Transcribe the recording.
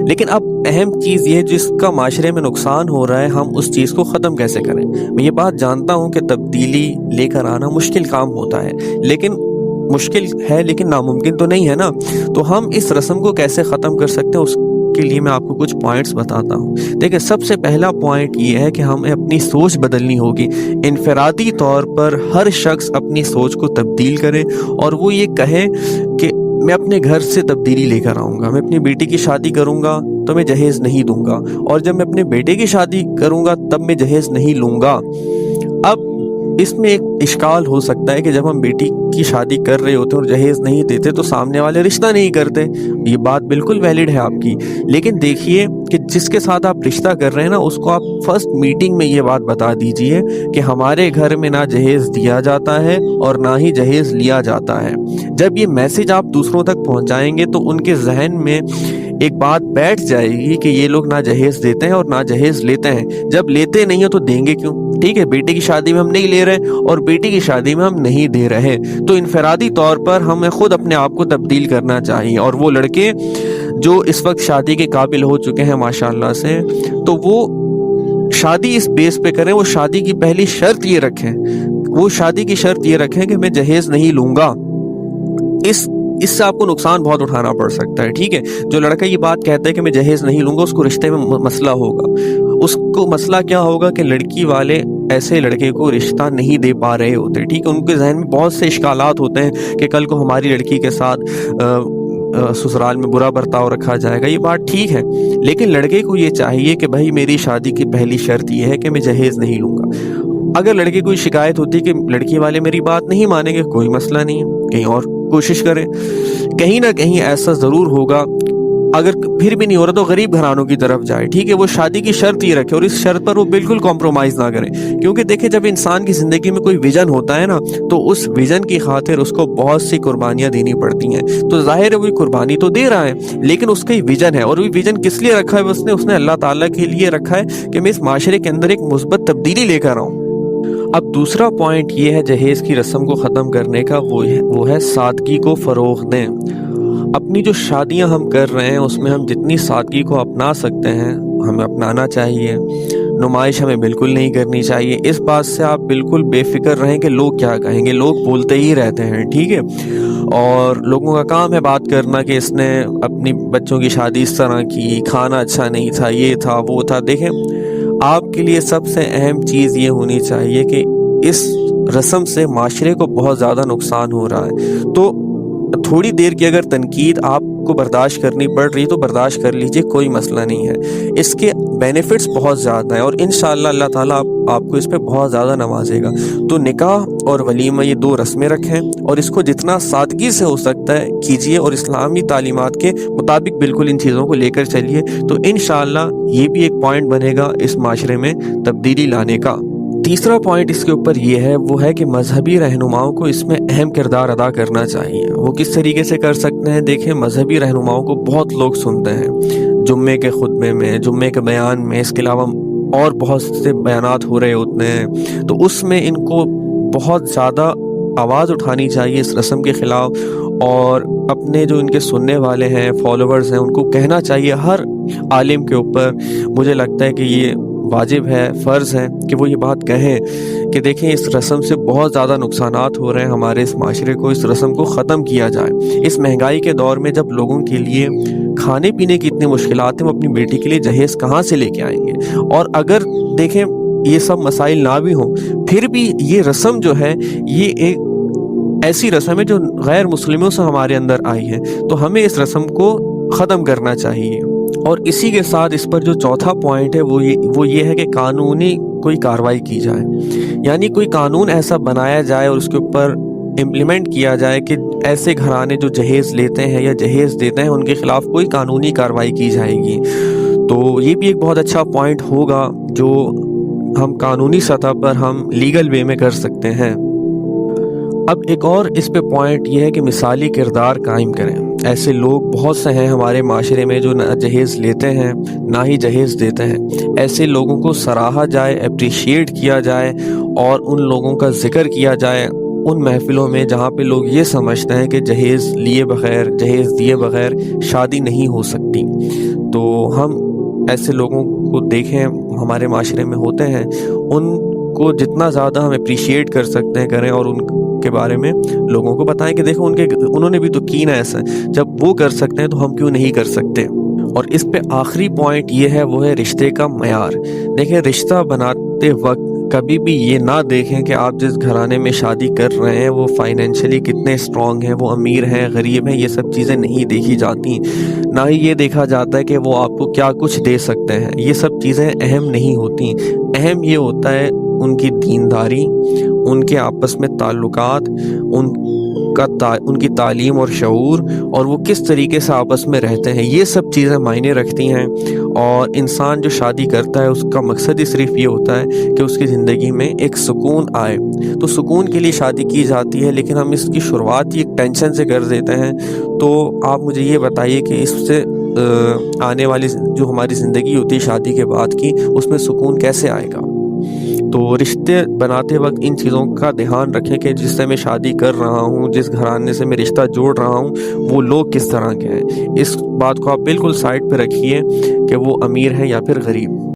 لیکن اب اہم چیز یہ جس کا معاشرے میں نقصان ہو رہا ہے، ہم اس چیز کو ختم کیسے کریں۔ میں یہ بات جانتا ہوں کہ تبدیلی لے کر آنا مشکل کام ہوتا ہے، لیکن مشکل ہے لیکن ناممکن تو نہیں ہے نا۔ تو ہم اس رسم کو کیسے ختم کر سکتے ہیں، اس کے لیے میں آپ کو کچھ پوائنٹس بتاتا ہوں۔ دیکھیں، سب سے پہلا پوائنٹ یہ ہے کہ ہمیں اپنی سوچ بدلنی ہوگی۔ انفرادی طور پر ہر شخص اپنی سوچ کو تبدیل کرے اور وہ یہ کہے کہ میں اپنے گھر سے تبدیلی لے کر آؤں گا۔ میں اپنی بیٹی کی شادی کروں گا تو میں جہیز نہیں دوں گا، اور جب میں اپنے بیٹے کی شادی کروں گا تب میں جہیز نہیں لوں گا۔ اب اس میں ایک اشکال ہو سکتا ہے کہ جب ہم بیٹی کی شادی کر رہے ہوتے ہیں اور جہیز نہیں دیتے تو سامنے والے رشتہ نہیں کرتے۔ یہ بات بالکل ویلڈ ہے آپ کی، لیکن دیکھیے کہ جس کے ساتھ آپ رشتہ کر رہے ہیں نا، اس کو آپ فرسٹ میٹنگ میں یہ بات بتا دیجئے کہ ہمارے گھر میں نہ جہیز دیا جاتا ہے اور نہ ہی جہیز لیا جاتا ہے۔ جب یہ میسج آپ دوسروں تک پہنچائیں گے تو ان کے ذہن میں ایک بات بیٹھ جائے گی کہ یہ لوگ نہ جہیز دیتے ہیں اور نہ جہیز لیتے ہیں۔ جب لیتے نہیں ہیں تو دیں گے کیوں؟ ٹھیک ہے، بیٹے کی شادی میں ہم نہیں لے رہے اور بیٹی کی شادی میں ہم نہیں دے رہے، تو انفرادی طور پر ہمیں خود اپنے آپ کو تبدیل کرنا چاہیے۔ اور وہ لڑکے جو اس وقت شادی کے قابل ہو چکے ہیں ماشاءاللہ سے، تو وہ شادی اس بیس پہ کریں۔ وہ شادی کی پہلی شرط یہ رکھیں، کہ میں جہیز نہیں لوں گا۔ اس سے آپ کو نقصان بہت اٹھانا پڑ سکتا ہے۔ ٹھیک ہے، جو لڑکا یہ بات کہتا ہے کہ میں جہیز نہیں لوں گا، اس کو رشتے میں مسئلہ ہوگا۔ اس کو مسئلہ کیا ہوگا کہ لڑکی والے ایسے لڑکے کو رشتہ نہیں دے پا رہے ہوتے۔ ٹھیک ہے، ان کے ذہن میں بہت سے اشکالات ہوتے ہیں کہ کل کو ہماری لڑکی کے ساتھ سسرال میں برا برتاؤ رکھا جائے گا۔ یہ بات ٹھیک ہے، لیکن لڑکے کو یہ چاہیے کہ بھائی میری شادی کی پہلی شرط یہ ہے کہ میں جہیز نہیں لوں گا۔ اگر لڑکے کو شکایت ہوتی کہ لڑکی والے میری بات نہیں مانیں گے، کوئی مسئلہ نہیں ہے، کہیں اور کوشش کریں۔ کہیں نہ کہیں ایسا ضرور ہوگا، اگر پھر بھی نہیں ہو رہا تو غریب گھرانوں کی طرف جائے۔ ٹھیک ہے، وہ شادی کی شرط یہ رکھے اور اس شرط پر وہ بالکل کمپرومائز نہ کرے، کیونکہ دیکھیں جب انسان کی زندگی میں کوئی ویژن ہوتا ہے نا، تو اس ویژن کی خاطر اس کو بہت سی قربانیاں دینی پڑتی ہیں۔ تو ظاہر ہے وہ قربانی تو دے رہا ہے، لیکن اس کا ویژن ہے، اور وہ ویژن کس لیے رکھا ہے؟ اس نے اللہ تعالیٰ کے لیے رکھا ہے کہ میں اس معاشرے کے اندر ایک مثبت تبدیلی لے کر آؤں۔ اب دوسرا پوائنٹ یہ ہے جہیز کی رسم کو ختم کرنے کا، وہ ہے سادگی کو فروغ دیں۔ اپنی جو شادیاں ہم کر رہے ہیں اس میں ہم جتنی سادگی کو اپنا سکتے ہیں ہمیں اپنانا چاہیے۔ نمائش ہمیں بالکل نہیں کرنی چاہیے۔ اس بات سے آپ بالکل بے فکر رہیں کہ لوگ کیا کہیں گے، لوگ بولتے ہی رہتے ہیں۔ ٹھیک ہے، اور لوگوں کا کام ہے بات کرنا کہ اس نے اپنی بچوں کی شادی اس طرح کی، کھانا اچھا نہیں تھا، یہ تھا وہ تھا۔ دیکھیں، آپ کے لیے سب سے اہم چیز یہ ہونی چاہیے کہ اس رسم سے معاشرے کو بہت زیادہ نقصان ہو رہا ہے، تو تھوڑی دیر کی اگر تنقید آپ کو برداشت کرنی پڑ رہی تو برداشت کر لیجئے، کوئی مسئلہ نہیں ہے۔ اس کے بینیفٹس بہت زیادہ ہیں اور انشاءاللہ اللہ تعالیٰ آپ کو اس پہ بہت زیادہ نوازے گا۔ تو نکاح اور ولیمہ یہ دو رسمیں رکھیں اور اس کو جتنا سادگی سے ہو سکتا ہے کیجئے، اور اسلامی تعلیمات کے مطابق بالکل ان چیزوں کو لے کر چلیے، تو انشاءاللہ یہ بھی ایک پوائنٹ بنے گا اس معاشرے میں تبدیلی لانے کا۔ تیسرا پوائنٹ اس کے اوپر یہ ہے، وہ ہے کہ مذہبی رہنماؤں کو اس میں اہم کردار ادا کرنا چاہیے۔ وہ کس طریقے سے کر سکتے ہیں؟ دیکھیں، مذہبی رہنماؤں کو بہت لوگ سنتے ہیں جمعے کے خطبے میں، جمعے کے بیان میں، اس کے علاوہ اور بہت سے بیانات ہو رہے ہوتے ہیں، تو اس میں ان کو بہت زیادہ آواز اٹھانی چاہیے اس رسم کے خلاف، اور اپنے جو ان کے سننے والے ہیں، فالوورز ہیں، ان کو کہنا چاہیے ہر عالم کے اوپر۔ مجھے لگتا ہے کہ یہ واجب ہے، فرض ہے کہ وہ یہ بات کہیں کہ دیکھیں اس رسم سے بہت زیادہ نقصانات ہو رہے ہیں ہمارے اس معاشرے کو، اس رسم کو ختم کیا جائے۔ اس مہنگائی کے دور میں جب لوگوں کے لیے کھانے پینے کی اتنی مشکلات ہیں، وہ اپنی بیٹی کے لیے جہیز کہاں سے لے کے آئیں گے؟ اور اگر دیکھیں یہ سب مسائل نہ بھی ہوں، پھر بھی یہ رسم جو ہے یہ ایک ایسی رسم ہے جو غیر مسلموں سے ہمارے اندر آئی ہے، تو ہمیں اس رسم کو ختم کرنا چاہیے۔ اور اسی کے ساتھ اس پر جو چوتھا پوائنٹ ہے وہ یہ ہے کہ قانونی کوئی کارروائی کی جائے، یعنی کوئی قانون ایسا بنایا جائے اور اس کے اوپر امپلیمنٹ کیا جائے کہ ایسے گھرانے جو جہیز لیتے ہیں یا جہیز دیتے ہیں ان کے خلاف کوئی قانونی کارروائی کی جائے گی۔ تو یہ بھی ایک بہت اچھا پوائنٹ ہوگا جو ہم قانونی سطح پر ہم لیگل وے میں کر سکتے ہیں۔ اب ایک اور اس پہ پوائنٹ یہ ہے کہ مثالی کردار قائم کریں۔ ایسے لوگ بہت سے ہیں ہمارے معاشرے میں جو نہ جہیز لیتے ہیں نہ ہی جہیز دیتے ہیں۔ ایسے لوگوں کو سراہا جائے، اپریشیٹ کیا جائے، اور ان لوگوں کا ذکر کیا جائے ان محفلوں میں جہاں پہ لوگ یہ سمجھتے ہیں کہ جہیز لیے بغیر، جہیز دیے بغیر شادی نہیں ہو سکتی۔ تو ہم ایسے لوگوں کو دیکھیں ہمارے معاشرے میں ہوتے ہیں، ان کو جتنا زیادہ ہم اپریشیٹ کر سکتے ہیں کریں، اور ان کے بارے میں لوگوں کو بتائیں کہ دیکھو انہوں نے بھی تو کی نا ایسا، جب وہ کر سکتے ہیں تو ہم کیوں نہیں کر سکتے۔ اور اس پہ آخری پوائنٹ یہ ہے، وہ ہے رشتے کا معیار۔ دیکھیں رشتہ بناتے وقت کبھی بھی یہ نہ دیکھیں کہ آپ جس گھرانے میں شادی کر رہے ہیں وہ فائنینشلی کتنے اسٹرانگ ہیں، وہ امیر ہیں غریب ہیں، یہ سب چیزیں نہیں دیکھی جاتی۔ نہ ہی یہ دیکھا جاتا ہے کہ وہ آپ کو کیا کچھ دے سکتے ہیں، یہ سب چیزیں اہم نہیں ہوتی۔ اہم یہ ہوتا ہے ان کی دینداری، ان کے آپس میں تعلقات، ان کی تعلیم اور شعور، اور وہ کس طریقے سے آپس میں رہتے ہیں، یہ سب چیزیں معنی رکھتی ہیں۔ اور انسان جو شادی کرتا ہے اس کا مقصد ہی صرف یہ ہوتا ہے کہ اس کی زندگی میں ایک سکون آئے، تو سکون کے لیے شادی کی جاتی ہے، لیکن ہم اس کی شروعات ہی ایک ٹینشن سے کر دیتے ہیں۔ تو آپ مجھے یہ بتائیے کہ اس سے آنے والی جو ہماری زندگی ہوتی ہے شادی کے بعد کی، اس میں سکون کیسے آئے گا؟ تو رشتے بناتے وقت ان چیزوں کا دھیان رکھیں کہ جس سے میں شادی کر رہا ہوں، جس گھرانے سے میں رشتہ جوڑ رہا ہوں، وہ لوگ کس طرح کے ہیں۔ اس بات کو آپ بالکل سائڈ پہ رکھیے کہ وہ امیر ہیں یا پھر غریب۔